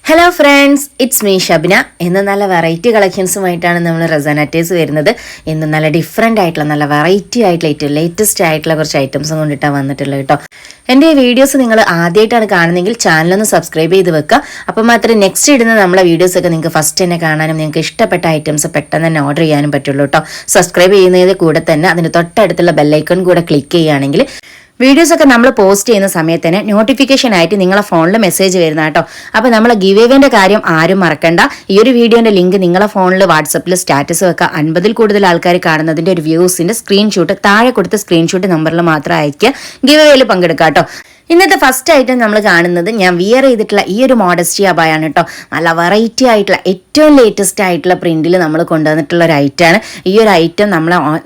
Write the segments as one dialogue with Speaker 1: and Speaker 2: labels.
Speaker 1: Hello friends, it's me Shabna. ഇന്ന് നല്ല variety കളക്ഷൻസുമായിട്ടാണ് നമ്മൾ റസാനറ്റേഴ്സ് വരുന്നത്. ഇന്ന് നല്ല ഡിഫറെൻ്റ് ആയിട്ടുള്ള നല്ല വെറൈറ്റി ആയിട്ടുള്ള ഏറ്റവും ലേറ്റസ്റ്റ് ആയിട്ടുള്ള കുറച്ച് ഐറ്റംസും കൊണ്ടിട്ടാണ് വന്നിട്ടുള്ളത് കേട്ടോ. എൻ്റെ ഈ വീഡിയോസ് നിങ്ങൾ ആദ്യമായിട്ടാണ് കാണുന്നതെങ്കിൽ ചാനലൊന്ന് സബ്സ്ക്രൈബ് ചെയ്ത് വെക്കുക. അപ്പോൾ മാത്രമേ നെക്സ്റ്റ് ഇടുന്ന നമ്മളെ വീഡിയോസൊക്കെ നിങ്ങൾക്ക് ഫസ്റ്റ് തന്നെ കാണാനും നിങ്ങൾക്ക് ഇഷ്ടപ്പെട്ട ഐറ്റംസ് പെട്ടെന്ന് തന്നെ ഓർഡർ ചെയ്യാനും പറ്റുള്ളൂ കേട്ടോ. സബ്സ്ക്രൈബ് ചെയ്യുന്നതിന് കൂടെ തന്നെ അതിന് തൊട്ടടുത്തുള്ള ബെല്ലൈക്കൺ കൂടെ ക്ലിക്ക് ചെയ്യുകയാണെങ്കിൽ വീഡിയോസ് ഒക്കെ നമ്മൾ പോസ്റ്റ് ചെയ്യുന്ന സമയത്ത് തന്നെ നോട്ടിഫിക്കേഷൻ ആയിട്ട് നിങ്ങളെ ഫോണിൽ മെസ്സേജ് വരുന്ന കേട്ടോ. അപ്പോൾ നമ്മളെ ഗിവ് എവേന്റെ കാര്യം ആരും മറക്കണ്ട. ഈ ഒരു വീഡിയോന്റെ ലിങ്ക് നിങ്ങളെ ഫോണിൽ വാട്സപ്പിൽ സ്റ്റാറ്റസ് വെക്കുക. 50-ൽ കൂടുതൽ ആൾക്കാർ കാണുന്നതിന്റെ ഒരു വ്യൂസിന്റെ സ്ക്രീൻഷോട്ട് താഴെ കൊടുത്ത സ്ക്രീൻഷോട്ട് നമ്പറിൽ മാത്രം അയക്കുക. ഗിവ് എവേയിൽ പങ്കെടുക്കുക കേട്ടോ. ഇന്നത്തെ ഫസ്റ്റ് ഐറ്റം നമ്മൾ കാണുന്നത് ഞാൻ വിയർ ചെയ്തിട്ടുള്ള ഈ ഒരു മോഡസ്റ്റി അബായാണ് കേട്ടോ. നല്ല വെറൈറ്റി ആയിട്ടുള്ള ഏറ്റവും ലേറ്റസ്റ്റ് ആയിട്ടുള്ള പ്രിന്റിൽ നമ്മൾ കൊണ്ടുവന്നിട്ടുള്ള ഒരു ഐറ്റമാണ്. ഈ ഒരു ഐറ്റം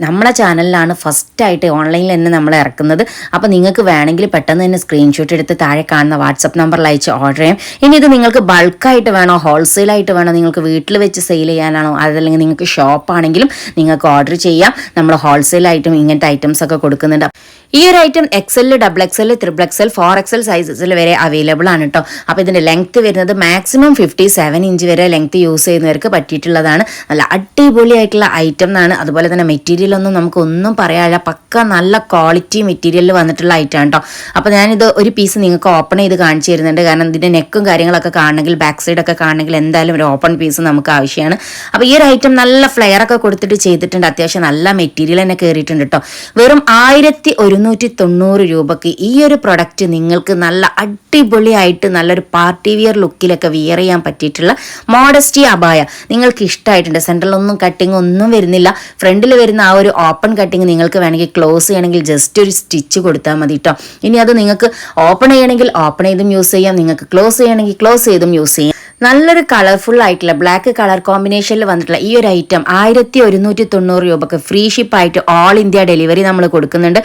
Speaker 1: നമ്മളെ ചാനലിലാണ് ഫസ്റ്റ് ആയിട്ട് ഓൺലൈനിൽ തന്നെ നമ്മൾ ഇറക്കുന്നത്. അപ്പോൾ നിങ്ങൾക്ക് വേണമെങ്കിൽ പെട്ടെന്ന് തന്നെ സ്ക്രീൻഷോട്ട് എടുത്ത് താഴെ കാണുന്ന വാട്സപ്പ് നമ്പറിൽ അയച്ച് ഓർഡർ ചെയ്യാം. ഇനി ഇത് നിങ്ങൾക്ക് ബൾക്കായിട്ട് വേണോ, ഹോൾസെയിലായിട്ട് വേണോ, നിങ്ങൾക്ക് വീട്ടിൽ വെച്ച് സെയിൽ ചെയ്യാനാണോ, അതല്ലെങ്കിൽ നിങ്ങൾക്ക് ഷോപ്പാണെങ്കിലും നിങ്ങൾക്ക് ഓർഡർ ചെയ്യാം. നമ്മൾ ഹോൾസെയിലായിട്ടും ഇങ്ങനത്തെ ഐറ്റംസ് ഒക്കെ കൊടുക്കുന്നുണ്ട്. ഈ ഒരു item XL, XXL, XXL, 4XL സൈസസിൽ വരെ അവൈലബിൾ ആണ് കേട്ടോ. അപ്പോൾ ഇതിൻ്റെ ലെങ്ത്ത് വരുന്നത് മാക്സിമം 57 ഇഞ്ച് വരെ ലെങ്ത്ത് യൂസ് ചെയ്യുന്നവർക്ക് പറ്റിയിട്ടുള്ളതാണ്. നല്ല അടിപൊളിയായിട്ടുള്ള ഐറ്റം എന്നാണ്. അതുപോലെ തന്നെ മെറ്റീരിയൽ ഒന്നും നമുക്കൊന്നും പറയാനില്ല, പക്ക നല്ല ക്വാളിറ്റി മെറ്റീരിയലിൽ വന്നിട്ടുള്ള ഐറ്റം കേട്ടോ. അപ്പോൾ ഞാനിത് ഒരു പീസ് നിങ്ങൾക്ക് ഓപ്പൺ ചെയ്ത് കാണിച്ചു തരുന്നുണ്ട്. കാരണം ഇതിൻ്റെ നെക്കും കാര്യങ്ങളൊക്കെ കാണണമെങ്കിൽ ബാക്ക് സൈഡൊക്കെ കാണണമെങ്കിൽ എന്തായാലും ഒരു ഓപ്പൺ പീസ് നമുക്ക് ആവശ്യമാണ്. അപ്പോൾ ഈ ഒരു ഐറ്റം നല്ല ഫ്ലെയർ ഒക്കെ കൊടുത്തിട്ട് ചെയ്തിട്ടുണ്ട്. അത്യാവശ്യം നല്ല മെറ്റീരിയൽ തന്നെ കയറിയിട്ടുണ്ട് കേട്ടോ. വെറും 1190 രൂപയ്ക്ക് ഈ ഒരു പ്രൊഡക്റ്റ് നിങ്ങൾക്ക് നല്ല അടിപൊളിയായിട്ട് നല്ലൊരു പാർട്ടി വിയർ ലുക്കിലൊക്കെ വിയർ ചെയ്യാൻ പറ്റിയിട്ടുള്ള മോഡസ്റ്റി അബായ നിങ്ങൾക്ക് ഇഷ്ടമായിട്ടുണ്ട്. സെൻട്രലൊന്നും കട്ടിങ് ഒന്നും വരുന്നില്ല. ഫ്രണ്ടിൽ വരുന്ന ആ ഒരു ഓപ്പൺ കട്ടിങ് നിങ്ങൾക്ക് വേണമെങ്കിൽ ക്ലോസ് ചെയ്യണമെങ്കിൽ ജസ്റ്റ് ഒരു സ്റ്റിച്ച് കൊടുത്താൽ മതി കേട്ടോ. ഇനി അത് നിങ്ങൾക്ക് ഓപ്പൺ ചെയ്യണമെങ്കിൽ ഓപ്പൺ ചെയ്തും യൂസ് ചെയ്യാം, നിങ്ങൾക്ക് ക്ലോസ് ചെയ്യണമെങ്കിൽ ക്ലോസ് ചെയ്തും യൂസ് ചെയ്യാം. നല്ലൊരു കളർഫുൾ ആയിട്ടുള്ള ബ്ലാക്ക് കളർ കോമ്പിനേഷനിൽ വന്നിട്ടുള്ള ഈ ഒരു ഐറ്റം 1190 രൂപക്ക് ഫ്രീ ഷിപ്പായിട്ട് ഓൾ ഇന്ത്യ ഡെലിവറി നമ്മൾ കൊടുക്കുന്നുണ്ട്.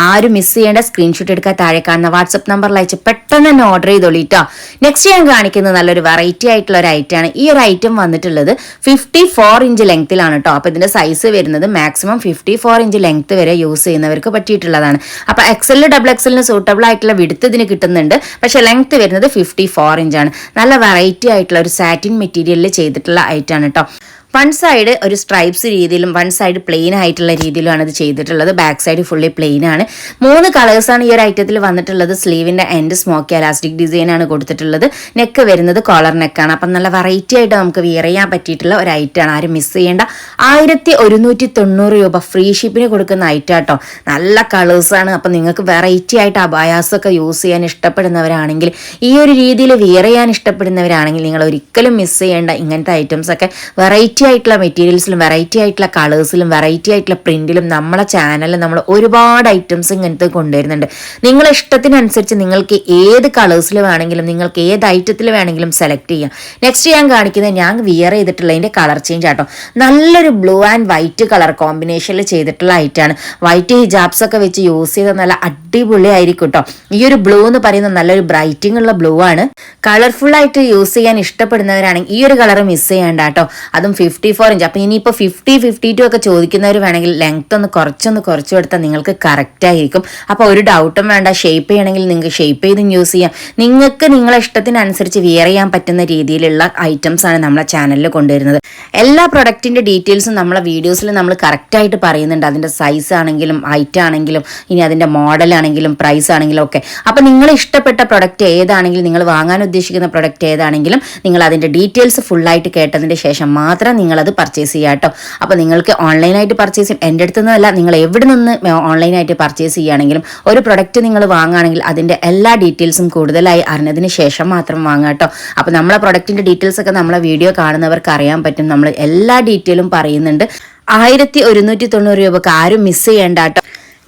Speaker 1: ആരും മിസ് ചെയ്യേണ്ട. സ്ക്രീൻഷോട്ട് എടുക്കാൻ താഴെ കാണുന്ന വാട്സപ്പ് നമ്പറിൽ അയച്ച് പെട്ടെന്ന് തന്നെ ഓർഡർ ചെയ്തോളിട്ടോ. നെക്സ്റ്റ് ഞാൻ കാണിക്കുന്നത് നല്ലൊരു വെറൈറ്റി ആയിട്ടുള്ള ഒരു ഐറ്റമാണ്. ഈ ഒരു ഐറ്റം വന്നിട്ടുള്ളത് 54 ഇഞ്ച് ലെങ്ത്തിലാണ് കേട്ടോ. അപ്പോൾ ഇതിന്റെ സൈസ് വരുന്നത് മാക്സിമം 54 ഇഞ്ച് ലെങ്ത്ത് വരെ യൂസ് ചെയ്യുന്നവർക്ക് പറ്റിയിട്ടുള്ളതാണ്. അപ്പോൾ XL, XXL സൂട്ടബിൾ ആയിട്ടുള്ള വിഡ്ത്ത് ഇതിന് കിട്ടുന്നുണ്ട്. പക്ഷേ ലെങ്ത്ത് വരുന്നത് 54 ഇഞ്ചാണ്. നല്ല വെറൈറ്റി ആയിട്ടുള്ള ഒരു സാറ്റിൻ മെറ്റീരിയലിൽ ചെയ്തിട്ടുള്ള ഐറ്റമാണ് കേട്ടോ. വൺ സൈഡ് ഒരു സ്ട്രൈപ്സ് രീതിയിലും വൺ സൈഡ് പ്ലെയിൻ ആയിട്ടുള്ള രീതിയിലുമാണ് ഇത് ചെയ്തിട്ടുള്ളത്. ബാക്ക് സൈഡ് ഫുള്ളി പ്ലെയിൻ ആണ്. 3 കളേഴ്സാണ് ഈ ഒരു ഐറ്റത്തിൽ വന്നിട്ടുള്ളത്. സ്ലീവിന്റെ എൻഡ് സ്മോക്കി എലാസ്റ്റിക് ഡിസൈൻ ആണ് കൊടുത്തിട്ടുള്ളത്. നെക്ക് വരുന്നത് കോളർ നെക്കാണ്. അപ്പം നല്ല വെറൈറ്റി ആയിട്ട് നമുക്ക് വിയർ ചെയ്യാൻ പറ്റിയിട്ടുള്ള ഒരു ഐറ്റമാണ്. ആരും മിസ് ചെയ്യേണ്ട. 1190 രൂപ ഫ്രീ ഷിപ്പിന് കൊടുക്കുന്ന ഐറ്റം കേട്ടോ. നല്ല കളേഴ്സാണ്. അപ്പം നിങ്ങൾക്ക് വെറൈറ്റി ആയിട്ട് അബായാസൊക്കെ യൂസ് ചെയ്യാൻ ഇഷ്ടപ്പെടുന്നവരാണെങ്കിൽ, ഈ ഒരു രീതിയിൽ വിയർ ചെയ്യാൻ ഇഷ്ടപ്പെടുന്നവരാണെങ്കിൽ നിങ്ങൾ ഒരിക്കലും മിസ് ചെയ്യേണ്ട. ഇങ്ങനത്തെ ഐറ്റംസ് ഒക്കെ വെറൈറ്റി ആയിട്ടുള്ള മെറ്റീരിയൽസിലും വെറൈറ്റി ആയിട്ടുള്ള കളേഴ്സിലും വെറൈറ്റി ആയിട്ടുള്ള പ്രിന്റിലും നമ്മളെ ചാനലിൽ നമ്മൾ ഒരുപാട് ഐറ്റംസ് ഇങ്ങനത്തെ കൊണ്ടുവരുന്നുണ്ട്. നിങ്ങളെ ഇഷ്ടത്തിനനുസരിച്ച് നിങ്ങൾക്ക് ഏത് കളേഴ്സിൽ വേണമെങ്കിലും നിങ്ങൾക്ക് ഏത് ഐറ്റത്തിൽ വേണമെങ്കിലും സെലക്ട് ചെയ്യാം. നെക്സ്റ്റ് ഞാൻ കാണിക്കുന്നത് ഞാൻ വിയർ ചെയ്തിട്ടുള്ളതിന്റെ കളർ ചേഞ്ച് ആട്ടോ. നല്ലൊരു ബ്ലൂ ആൻഡ് വൈറ്റ് കളർ കോമ്പിനേഷനിൽ ചെയ്തിട്ടുള്ള ഐറ്റാണ്. വൈറ്റ് ഹിജാബ്സ് ഒക്കെ വെച്ച് യൂസ് ചെയ്ത നല്ല അടിപൊളി ആയിരിക്കും കേട്ടോ. ഈ ഒരു ബ്ലൂ എന്ന് പറയുന്നത് നല്ലൊരു ബ്രൈറ്റിംഗ് ഉള്ള ബ്ലൂ ആണ്. കളർഫുൾ ആയിട്ട് യൂസ് ചെയ്യാൻ ഇഷ്ടപ്പെടുന്നവരാണെങ്കിൽ ഈ ഒരു കളർ മിസ് ചെയ്യേണ്ട കേട്ടോ. അതും 54 ഇഞ്ച്. അപ്പം ഇനിയിപ്പോൾ 50, 52 ഒക്കെ ചോദിക്കുന്നവർ വേണമെങ്കിൽ ലെങ്ത് ഒന്ന് കുറച്ചു കൊടുത്താൽ നിങ്ങൾക്ക് കറക്റ്റ് ആയിരിക്കും. അപ്പോൾ ഒരു ഡൗട്ടും വേണ്ട. ഷേപ്പ് ചെയ്യണമെങ്കിൽ നിങ്ങൾക്ക് ഷേപ്പ് ചെയ്തും യൂസ് ചെയ്യാം. നിങ്ങൾക്ക് നിങ്ങളെ ഇഷ്ടത്തിനനുസരിച്ച് വിയർ ചെയ്യാൻ പറ്റുന്ന രീതിയിലുള്ള ഐറ്റംസ് ആണ് നമ്മളെ ചാനലിൽ കൊണ്ടുവരുന്നത്. എല്ലാ പ്രൊഡക്റ്റിന്റെ ഡീറ്റെയിൽസും നമ്മളെ വീഡിയോസിൽ നമ്മൾ കറക്റ്റായിട്ട് പറയുന്നുണ്ട്. അതിൻ്റെ സൈസ് ആണെങ്കിലും ഹൈറ്റ് ആണെങ്കിലും ഇനി അതിൻ്റെ മോഡലാണെങ്കിലും പ്രൈസ് ആണെങ്കിലും ഒക്കെ. അപ്പം നിങ്ങൾ ഇഷ്ടപ്പെട്ട പ്രൊഡക്റ്റ് ഏതാണെങ്കിലും നിങ്ങൾ വാങ്ങാൻ ഉദ്ദേശിക്കുന്ന പ്രൊഡക്റ്റ് ഏതാണെങ്കിലും നിങ്ങൾ അതിൻ്റെ ഡീറ്റെയിൽസ് ഫുള്ളായിട്ട് കേട്ടതിൻ്റെ ശേഷം മാത്രം നിങ്ങളത് പർച്ചേസ് ചെയ്യുക കേട്ടോ. അപ്പോൾ നിങ്ങൾക്ക് ഓൺലൈനായിട്ട് പർച്ചേസ് ചെയ്യും. എൻ്റെ അടുത്ത് നിന്നല്ല, നിങ്ങൾ എവിടെ നിന്ന് ഓൺലൈനായിട്ട് പർച്ചേസ് ചെയ്യുകയാണെങ്കിലും ഒരു പ്രൊഡക്റ്റ് നിങ്ങൾ വാങ്ങുകയാണെങ്കിൽ അതിൻ്റെ എല്ലാ ഡീറ്റെയിൽസും കൂടുതലായി അറിഞ്ഞതിന് ശേഷം മാത്രം വാങ്ങുക കേട്ടോ. അപ്പോൾ നമ്മളെ പ്രൊഡക്റ്റിൻ്റെ ഡീറ്റെയിൽസ് ഒക്കെ നമ്മളെ വീഡിയോ കാണുന്നവർക്ക് അറിയാൻ പറ്റും. നമ്മൾ എല്ലാ ഡീറ്റെയിലും പറയുന്നുണ്ട്. 1190 രൂപക്ക് ആരും മിസ് ചെയ്യേണ്ട കേട്ടോ.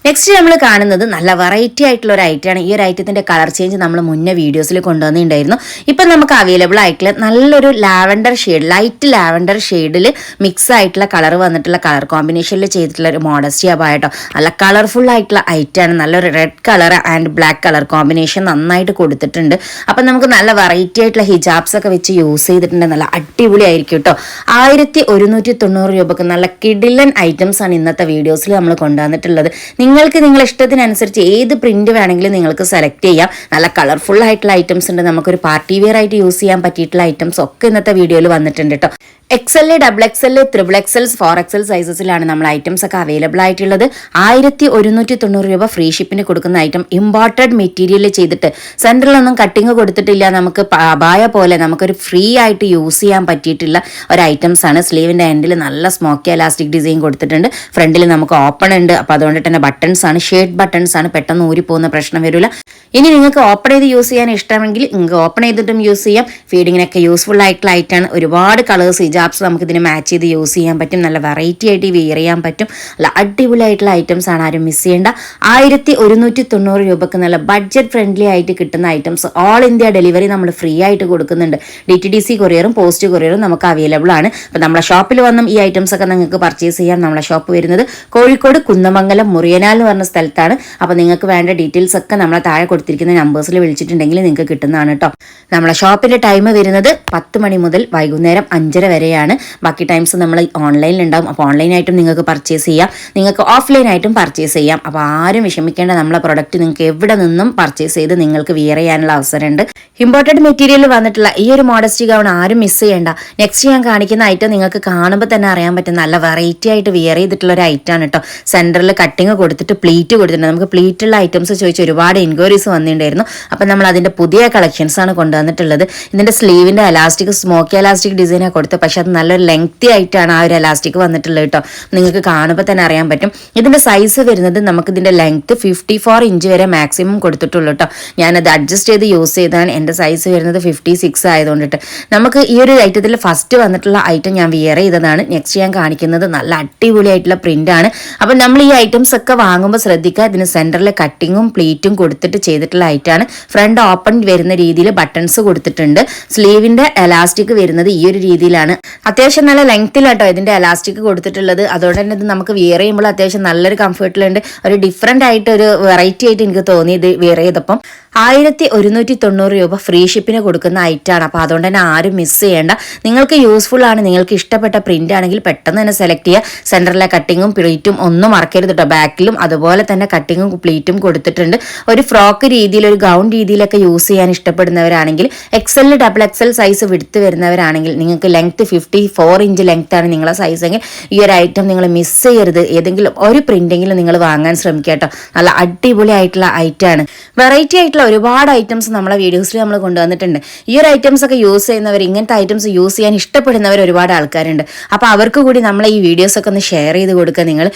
Speaker 1: നെക്സ്റ്റ് നമ്മൾ കാണുന്നത് നല്ല വെറൈറ്റി ആയിട്ടുള്ള ഒരു ഐറ്റമാണ്. ഈ ഒരു ഐറ്റത്തിന്റെ കളർ ചേഞ്ച് നമ്മൾ മുന്നേ വീഡിയോസിൽ കൊണ്ടുവന്നിട്ടുണ്ടായിരുന്നു. ഇപ്പം നമുക്ക് അവൈലബിൾ ആയിട്ടുള്ള നല്ലൊരു ലാവൻഡർ ഷെയ്ഡ്, ലൈറ്റ് ലാവൻഡർ ഷെയ്ഡിൽ മിക്സ് ആയിട്ടുള്ള കളർ വന്നിട്ടുള്ള കളർ കോമ്പിനേഷനിൽ ചെയ്തിട്ടുള്ള ഒരു മോഡസ്റ്റി അബായട്ടോ. നല്ല കളർഫുൾ ആയിട്ടുള്ള ഐറ്റമാണ്. നല്ലൊരു red colour and black colour combination നന്നായിട്ട് കൊടുത്തിട്ടുണ്ട്. അപ്പം നമുക്ക് നല്ല വെറൈറ്റി ആയിട്ടുള്ള ഹിജാബ്സ് ഒക്കെ വെച്ച് യൂസ് ചെയ്തിട്ടുണ്ട്. നല്ല അടിപൊളി ആയിരിക്കും കേട്ടോ. 1190 രൂപക്ക് നല്ല കിഡിലൻ ഐറ്റംസ് ആണ് ഇന്നത്തെ വീഡിയോസിൽ നമ്മൾ കൊണ്ടുവന്നിട്ടുള്ളത്. നിങ്ങൾ നിങ്ങൾക്ക് നിങ്ങളുടെ ഇഷ്ടത്തിനനുസരിച്ച് ഏത് പ്രിന്റ് വേണമെങ്കിലും നിങ്ങൾക്ക് സെലക്ട് ചെയ്യാം. നല്ല കളർഫുൾ ആയിട്ടുള്ള ഐറ്റംസ് ഉണ്ട്. നമുക്കൊരു പാർട്ടി വെയർ ആയിട്ട് യൂസ് ചെയ്യാൻ പറ്റിയിട്ടുള്ള ഐറ്റംസ് ഒക്കെ ഇന്നത്തെ വീഡിയോയിൽ വന്നിട്ടുണ്ട് കേട്ടോ. XL, XXL, XXL, 4XL സൈസസിലാണ് നമ്മൾ ഐറ്റംസ് ഒക്കെ അവൈലബിൾ ആയിട്ടുള്ളത്. 1190 രൂപ ഫ്രീ ഷിപ്പിന് കൊടുക്കുന്ന ഐറ്റം ഇമ്പോർട്ടഡ് മെറ്റീരിയൽ ചെയ്തിട്ട് സെൻറ്ററിലൊന്നും കട്ടിങ് കൊടുത്തിട്ടില്ല. നമുക്ക് അബായ പോലെ നമുക്കൊരു ഫ്രീ ആയിട്ട് യൂസ് ചെയ്യാൻ പറ്റിയിട്ടുള്ള ഒരു ഐറ്റംസ് ആണ്. സ്ലീവിൻ്റെ എൻഡിൽ നല്ല സ്മോക്കി എലാസ്റ്റിക് ഡിസൈൻ കൊടുത്തിട്ടുണ്ട്. ഫ്രണ്ടിൽ നമുക്ക് ഓപ്പൺ ഉണ്ട്. അപ്പോൾ അതുകൊണ്ട് തന്നെ ബട്ടൺസ് ആണ്, ഷേഡ് ബട്ടൺസ് ആണ്, പെട്ടെന്ന് ഊരിപ്പോകുന്ന പ്രശ്നം വരില്ല. ഇനി നിങ്ങൾക്ക് ഓപ്പൺ ചെയ്ത് യൂസ് ചെയ്യാൻ ഇഷ്ടമെങ്കിൽ നിങ്ങൾക്ക് ഓപ്പൺ ചെയ്തിട്ടും യൂസ് ചെയ്യാം. ഫീഡിങ്ങിനൊക്കെ യൂസ്ഫുൾ ആയിട്ടുള്ള ഐറ്റാണ്. ഒരുപാട് കളേഴ്സ് ഹിജാബ്സ് നമുക്ക് ഇതിന് മാച്ച് ചെയ്ത് യൂസ് ചെയ്യാൻ പറ്റും. നല്ല വെറൈറ്റി ആയിട്ട് വെയർ ചെയ്യാൻ പറ്റും. നല്ല അടിപൊളിയായിട്ടുള്ള ഐറ്റംസ് ആണ്. ആരും മിസ് ചെയ്യേണ്ട. 1190 രൂപക്ക് നല്ല ബഡ്ജറ്റ് ഫ്രണ്ട്ലി ആയിട്ട് കിട്ടുന്ന ഐറ്റംസ്. ഓൾ ഇന്ത്യ ഡെലിവറി നമ്മൾ ഫ്രീ ആയിട്ട് കൊടുക്കുന്നുണ്ട്. DTDC കൊറിയറും പോസ്റ്റ് കൊറിയറും നമുക്ക് അവൈലബിൾ ആണ്. അപ്പോൾ നമ്മളെ ഷോപ്പിൽ വന്നും ഈ ഐറ്റംസ് ഒക്കെ നിങ്ങൾക്ക് പർച്ചേസ് ചെയ്യാം. നമ്മളെ ഷോപ്പ് വരുന്നത് കോഴിക്കോട് കുന്നമംഗലം മുറിയനാൽ എന്ന് പറഞ്ഞ സ്ഥലത്താണ്. അപ്പോൾ നിങ്ങൾക്ക് വേണ്ട ഡീറ്റെയിൽസ് ഒക്കെ നമ്മളെ താഴെ കൊടുത്തിരിക്കുന്ന നമ്പേഴ്സിൽ വിളിച്ചിട്ടുണ്ടെങ്കിൽ നിങ്ങൾക്ക് കിട്ടുന്നതാണ് കേട്ടോ. നമ്മളെ ഷോപ്പിന്റെ ടൈം വരുന്നത് 10 മണി മുതൽ വൈകുന്നേരം 5:30 വരെയാണ്. ബാക്കി ടൈംസ് നമ്മൾ ഓൺലൈനിൽ ഉണ്ടാവും. അപ്പോൾ ഓൺലൈനായിട്ടും നിങ്ങൾക്ക് പർച്ചേസ് ചെയ്യാം, നിങ്ങൾക്ക് ഓഫ്ലൈനായിട്ടും പർച്ചേസ് ചെയ്യാം. അപ്പോൾ ആരും വിഷമിക്കേണ്ട. നമ്മളെ പ്രൊഡക്റ്റ് നിങ്ങൾക്ക് എവിടെ നിന്നും പർച്ചേസ് ചെയ്ത് നിങ്ങൾക്ക് വിയർ ചെയ്യാനുള്ള അവസരമുണ്ട്. ഇമ്പോർട്ടഡ് മെറ്റീരിയൽ വന്നിട്ടുള്ള ഈ ഒരു മോഡസ്റ്റി ഗൗൺ ആരും മിസ് ചെയ്യേണ്ട. നെക്സ്റ്റ് ഞാൻ കാണിക്കുന്ന ഐറ്റം നിങ്ങൾക്ക് കാണുമ്പോൾ തന്നെ അറിയാൻ പറ്റും നല്ല വെറൈറ്റി ആയിട്ട് വിയർ ചെയ്തിട്ടുള്ള ഒരു ഐറ്റമാണ് കേട്ടോ. സെൻറ്ററിൽ കട്ടിങ് കൊടുത്തിട്ട് പ്ലീറ്റ് കൊടുത്തിട്ടുണ്ട്. നമുക്ക് പ്ലീറ്റുള്ള ഐറ്റംസ് ചോദിച്ച് ഒരുപാട് എൻക്വയറീസ് വന്നിട്ടുണ്ടായിരുന്നു. അപ്പം നമ്മൾ അതിൻ്റെ പുതിയ കളക്ഷൻസ് ആണ് കൊണ്ടുവന്നിട്ടുള്ളത്. ഇതിൻ്റെ സ്ലീവിൻ്റെ എലാസ്റ്റിക് സ്മോക്കി എലാസ്റ്റിക് ഡിസൈനാണ് കൊടുത്തത്. പക്ഷെ അത് നല്ലൊരു ലെങ്തി ആയിട്ടാണ് ആ ഒരു എലാസ്റ്റിക് വന്നിട്ടുള്ളത് കേട്ടോ. നിങ്ങൾക്ക് കാണുമ്പോൾ തന്നെ അറിയാൻ പറ്റും. ഇതിൻ്റെ സൈസ് വരുന്നത് നമുക്ക് ഇതിൻ്റെ ലെങ്ത് 54 ഇഞ്ച് വരെ മാക്സിമം കൊടുത്തിട്ടുള്ളൂ കേട്ടോ. ഞാനത് അഡ്ജസ്റ്റ് ചെയ്ത് യൂസ് ചെയ്താണ്. എൻ്റെ സൈസ് വരുന്നത് 56 ആയതുകൊണ്ടിട്ട് നമുക്ക് ഈ ഒരു ഐറ്റത്തിൽ ഫസ്റ്റ് വന്നിട്ടുള്ള ഐറ്റം ഞാൻ വിയർ ചെയ്തതാണ്. നെക്സ്റ്റ് ഞാൻ കാണിക്കുന്നത് നല്ല അടിപൊളിയായിട്ടുള്ള പ്രിന്റ് ആണ്. അപ്പം നമ്മൾ ഈ ഐറ്റംസ് ഒക്കെ വാങ്ങുമ്പോൾ ശ്രദ്ധിക്കുക, ഇതിന് സെൻറ്ററിൽ കട്ടിങ്ങും പ്ലീറ്റും കൊടുത്തിട്ട് ചെയ്തിട്ടുള്ള ഐറ്റമാണ്. ഫ്രണ്ട് ഓപ്പൺ വരുന്ന രീതിയിൽ ബട്ടൺസ് കൊടുത്തിട്ടുണ്ട്. സ്ലീവിൻ്റെ എലാസ്റ്റിക് വരുന്നത് ഈ ഒരു രീതിയിലാണ്. അത്യാവശ്യം നല്ല ലെങ്ത്തിലാട്ടോ ഇതിൻ്റെ എലാസ്റ്റിക് കൊടുത്തിട്ടുള്ളത്. അതുകൊണ്ട് തന്നെ ഇത് നമുക്ക് വിയർ ചെയ്യുമ്പോൾ അത്യാവശ്യം നല്ലൊരു കംഫർട്ടിലുണ്ട്. ഒരു ഡിഫറെൻ്റ് ആയിട്ട് ഒരു വെറൈറ്റി ആയിട്ട് എനിക്ക് തോന്നി ഇത് വിയർ ചെയ്തപ്പം. 1190 രൂപ ഫ്രീ ഷിപ്പിന് കൊടുക്കുന്ന ഐറ്റമാണ്. അപ്പോൾ അതുകൊണ്ട് തന്നെ ആരും മിസ് ചെയ്യേണ്ട. നിങ്ങൾക്ക് യൂസ്ഫുൾ ആണ്, നിങ്ങൾക്ക് ഇഷ്ടപ്പെട്ട പ്രിന്റ് ആണെങ്കിൽ പെട്ടെന്ന് തന്നെ സെലക്ട് ചെയ്യുക. സെൻറ്ററിലെ കട്ടിങ്ങും പ്ലീറ്റും ഒന്നും മറക്കരുത് കേട്ടോ. ബാക്കിലും അതുപോലെ തന്നെ കട്ടിങ്ങും പ്ലീറ്റും കൊടുത്തിട്ടുണ്ട്. ഒരു ഫ്രോക്ക് രീതിയിൽ ഒരു ഗൗൺ രീതിയിലൊക്കെ യൂസ് ചെയ്യാൻ ഇഷ്ടപ്പെടുന്നവരാണെങ്കിൽ XL, XXL സൈസ് വിടുത്ത് വരുന്നവരാണെങ്കിൽ നിങ്ങൾക്ക് ലെങ്ത് 54 ഇഞ്ച് ലെങ്ത് ആണ് നിങ്ങളെ സൈസെങ്കിൽ ഈ ഒരു ഐറ്റം നിങ്ങൾ മിസ് ചെയ്യരുത്. ഏതെങ്കിലും ഒരു പ്രിന്റെങ്കിലും നിങ്ങൾ വാങ്ങാൻ ശ്രമിക്കുക കേട്ടോ. നല്ല അടിപൊളി ആയിട്ടുള്ള ഐറ്റമാണ്. വെറൈറ്റി ആയിട്ടുള്ള ഒരുപാട് ഐറ്റംസ് നമ്മളെ വീഡിയോസിൽ നമ്മൾ കൊണ്ടുവന്നിട്ടുണ്ട്. ഈ ഒരു ഐറ്റംസ് ഒക്കെ യൂസ് ചെയ്യുന്നവർ, ഇങ്ങനത്തെ ഐറ്റംസ് യൂസ് ചെയ്യാൻ ഇഷ്ടപ്പെടുന്നവർ ഒരുപാട് ആൾക്കാരുണ്ട്. അപ്പോൾ അവർക്ക് കൂടി നമ്മളെ ഈ വീഡിയോസൊക്കെ ഒന്ന് ഷെയർ ചെയ്ത് കൊടുക്കുക. നിങ്ങൾ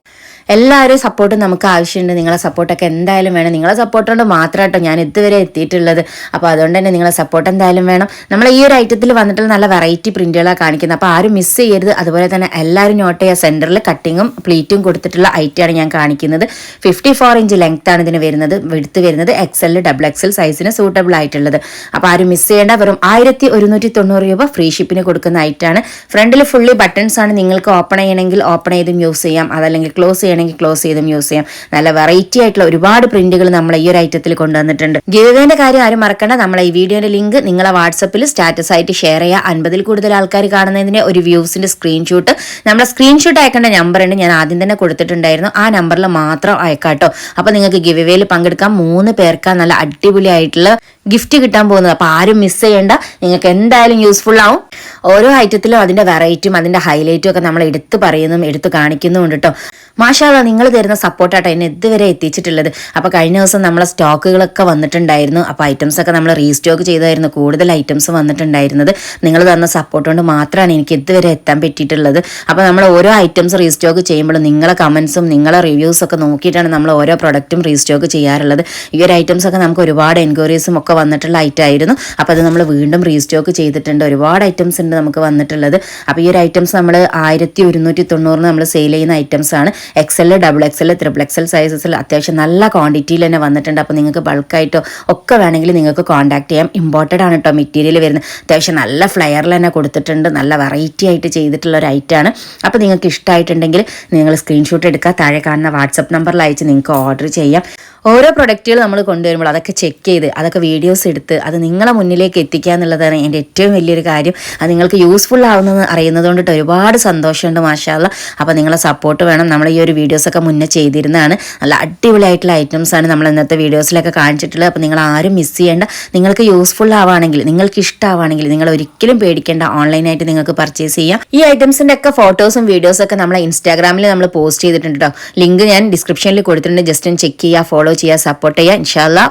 Speaker 1: എല്ലാവരും സപ്പോർട്ടും നമുക്ക് ആവശ്യമുണ്ട്. നിങ്ങളെ സപ്പോർട്ടൊക്കെ എന്തായാലും വേണം. നിങ്ങളെ സപ്പോർട്ട് കൊണ്ട് മാത്രമായിട്ടോ ഞാൻ ഇതുവരെ എത്തിയിട്ടുള്ളത്. അപ്പോൾ അതുകൊണ്ട് തന്നെ നിങ്ങളെ സപ്പോർട്ട് എന്തായാലും വേണം. നമ്മൾ ഈ ഒരു ഐറ്റത്തിൽ വന്നിട്ടുള്ള നല്ല വെറൈറ്റി പ്രിന്റുകളാണ് കാണിക്കുന്നത്. അപ്പോൾ ആരും മിസ് ചെയ്യരുത്. അതുപോലെ തന്നെ എല്ലാവരും നോട്ട് ചെയ്യുക. സെൻറ്ററിൽ കട്ടിങ്ങും പ്ലീറ്റും കൊടുത്തിട്ടുള്ള ഐറ്റമാണ് ഞാൻ കാണിക്കുന്നത്. 54 ഇഞ്ച് ലെങ്ത് ആണ് ഇതിന് വരുന്നത്. വിടുത്ത് വരുന്നത് XL, XXL സൈസിന് സൂട്ടബിൾ ആയിട്ടുള്ളത്. അപ്പോൾ ആരും മിസ് ചെയ്യേണ്ട. വെറും 1190 രൂപ ഫ്രീ ഷിപ്പിന് കൊടുക്കുന്ന ഐറ്റമാണ്. ഫ്രണ്ടിൽ ഫുള്ളി ബട്ടൺസ് ആണ്. നിങ്ങൾക്ക് ഓപ്പൺ ചെയ്യണമെങ്കിൽ ഓപ്പൺ ചെയ്തും യൂസ് ചെയ്യാം, അതല്ലെങ്കിൽ ക്ലോസ് ചെയ്യണമെങ്കിൽ ക്ലോസ് ചെയ്തും യൂസ് ചെയ്യാം. നല്ല വെറൈറ്റി ആയിട്ടുള്ള ഒരുപാട് പ്രിന്റുകൾ നമ്മൾ ഈ ഒരു ഐറ്റത്തിൽ കൊണ്ടുവന്നിട്ടുണ്ട്. ഗിവേവേന്റെ കാര്യം ആരും മറക്കണ്ട. നമ്മളെ ഈ വീഡിയോയുടെ ലിങ്ക് നിങ്ങളെ വാട്സപ്പിൽ സ്റ്റാറ്റസ് ആയിട്ട് ഷെയർ ചെയ്യുക. 50-ൽ കൂടുതൽ ആൾക്കാർ കാണുന്നതിന്റെ ഒരു വ്യൂസിന്റെ സ്ക്രീൻഷോട്ട് നമ്മളെ സ്ക്രീൻഷോട്ട് അയക്കേണ്ട നമ്പർ ഉണ്ട്, ഞാൻ ആദ്യം തന്നെ കൊടുത്തിട്ടുണ്ടായിരുന്നു. ആ നമ്പറിൽ മാത്രം അയക്കാട്ടോ. അപ്പൊ നിങ്ങൾക്ക് ഗിവേവേയിൽ പങ്കെടുക്കാം. 3 പേർക്കാണ് നല്ല അടിപൊളിയായിട്ടുള്ള ഗിഫ്റ്റ് കിട്ടാൻ പോകുന്നത്. അപ്പോൾ ആരും മിസ് ചെയ്യേണ്ട. നിങ്ങൾക്ക് എന്തായാലും യൂസ്ഫുൾ ആവും. ഓരോ ഐറ്റത്തിലും അതിന്റെ വെറൈറ്റിയും അതിന്റെ ഹൈലൈറ്റും ഒക്കെ നമ്മൾ എടുത്ത് പറയുന്നതും എടുത്ത് കാണിക്കുന്നുമുണ്ട് കേട്ടോ. മാഷാഅല്ലാഹ്, നിങ്ങൾ തരുന്ന സപ്പോർട്ടാട്ടോ എന്നെ ഇതുവരെ എത്തിച്ചിട്ടുള്ളത്. അപ്പോൾ കഴിഞ്ഞ ദിവസം നമ്മളെ സ്റ്റോക്കുകളൊക്കെ വന്നിട്ടുണ്ടായിരുന്നു. അപ്പോൾ ഐറ്റംസ് ഒക്കെ നമ്മൾ റീസ്റ്റോക്ക് ചെയ്തായിരുന്നു. കൂടുതൽ ഐറ്റംസ് വന്നിട്ടുണ്ടായിരുന്നത് നിങ്ങൾ തന്ന സപ്പോർട്ട് കൊണ്ട് മാത്രമാണ് എനിക്ക് ഇതുവരെ എത്താൻ പറ്റിയിട്ടുള്ളത്. അപ്പോൾ നമ്മൾ ഓരോ ഐറ്റംസ് റീസ്റ്റോക്ക് ചെയ്യുമ്പോഴും നിങ്ങളെ കമൻസും നിങ്ങളെ റിവ്യൂസ് ഒക്കെ നോക്കിയിട്ടാണ് നമ്മൾ ഓരോ പ്രൊഡക്റ്റും റീസ്റ്റോക്ക് ചെയ്യാറുള്ളത്. ഈ ഒരു ഐറ്റംസ് ഒക്കെ നമുക്ക് ഒരുപാട് എൻക്വയറീസും ഒക്കെ വന്നിട്ടുള്ള ഐറ്റം ആയിരുന്നു. അപ്പോൾ അത് നമ്മൾ വീണ്ടും റീസ്റ്റോക്ക് ചെയ്തിട്ടുണ്ട്. ഒരുപാട് ഐറ്റംസ് ഉണ്ട് നമുക്ക് വന്നിട്ടുള്ളത്. അപ്പോൾ ഈ ഒരു ഐറ്റംസ് നമ്മൾ 1190 നമ്മൾ സെയിൽ ചെയ്യുന്ന ഐറ്റംസ് ആണ്. XL, XXL, XXL സൈസസിൽ അത്യാവശ്യം നല്ല ക്വാണ്ടിറ്റിയിൽ തന്നെ വന്നിട്ടുണ്ട്. അപ്പോൾ നിങ്ങൾക്ക് ബൾക്കായിട്ടോ ഒക്കെ വേണമെങ്കിൽ നിങ്ങൾക്ക് കോൺടാക്ട് ചെയ്യാം. ഇമ്പോർട്ടഡ് ആണ് കേട്ടോ മെറ്റീരിയൽ വരുന്നത്. അത്യാവശ്യം നല്ല ഫ്ലെയറിൽ തന്നെ കൊടുത്തിട്ടുണ്ട്. നല്ല വെറൈറ്റി ആയിട്ട് ചെയ്തിട്ടുള്ള ഒരു ഐറ്റമാണ്. അപ്പോൾ നിങ്ങൾക്ക് ഇഷ്ടമായിട്ടുണ്ടെങ്കിൽ നിങ്ങൾ സ്ക്രീൻഷോട്ട് എടുക്കുക. താഴെ കാണുന്ന വാട്സപ്പ് നമ്പറിൽ അയച്ച് നിങ്ങൾക്ക് ഓർഡർ ചെയ്യാം. ഓരോ പ്രൊഡക്റ്റുകൾ നമ്മൾ കൊണ്ടുവരുമ്പോൾ അതൊക്കെ ചെക്ക് ചെയ്ത് അതൊക്കെ വീഡിയോസ് എടുത്ത് അത് നിങ്ങളെ മുന്നിലേക്ക് എത്തിക്കുക എന്നുള്ളതാണ് എൻ്റെ ഏറ്റവും വലിയൊരു കാര്യം. അത് നിങ്ങൾക്ക് യൂസ്ഫുൾ ആവുന്നതെന്ന് അറിയുന്നത് കൊണ്ടിട്ട് ഒരുപാട് സന്തോഷമുണ്ട് മാഷാല്ല. അപ്പോൾ നിങ്ങളെ സപ്പോർട്ട് വേണം. നമ്മൾ ഈ ഒരു വീഡിയോസൊക്കെ മുന്നേ ചെയ്തിരുന്നതാണ്. നല്ല അടിപൊളിയായിട്ടുള്ള ഐറ്റംസാണ് നമ്മൾ ഇന്നത്തെ വീഡിയോസിലൊക്കെ കാണിച്ചിട്ടുള്ളത്. അപ്പോൾ നിങ്ങൾ ആരും മിസ് ചെയ്യേണ്ട. നിങ്ങൾക്ക് യൂസ്ഫുൾ ആവുകയാണെങ്കിൽ, നിങ്ങൾക്ക് ഇഷ്ടമാവുകയാണെങ്കിൽ നിങ്ങൾ ഒരിക്കലും പേടിക്കേണ്ട. ഓൺലൈനായിട്ട് നിങ്ങൾക്ക് പർച്ചേസ് ചെയ്യാം. ഈ ഐറ്റംസിൻ്റെ ഒക്കെ ഫോട്ടോസും വീഡിയോസും ഒക്കെ നമ്മളെ ഇൻസ്റ്റാഗ്രാമിൽ നമ്മൾ പോസ്റ്റ് ചെയ്തിട്ടുണ്ട് കേട്ടോ. ലിങ്ക് ഞാൻ ഡിസ്ക്രിപ്ഷനിൽ കൊടുത്തിട്ടുണ്ട്. ജസ്റ്റ് ഒന്ന് ചെക്ക് ചെയ്യുക, ഫോളോ ചെയ്യുക, സപ്പോർട്ട് ചെയ്യുക. ഇൻഷാല്ലാ.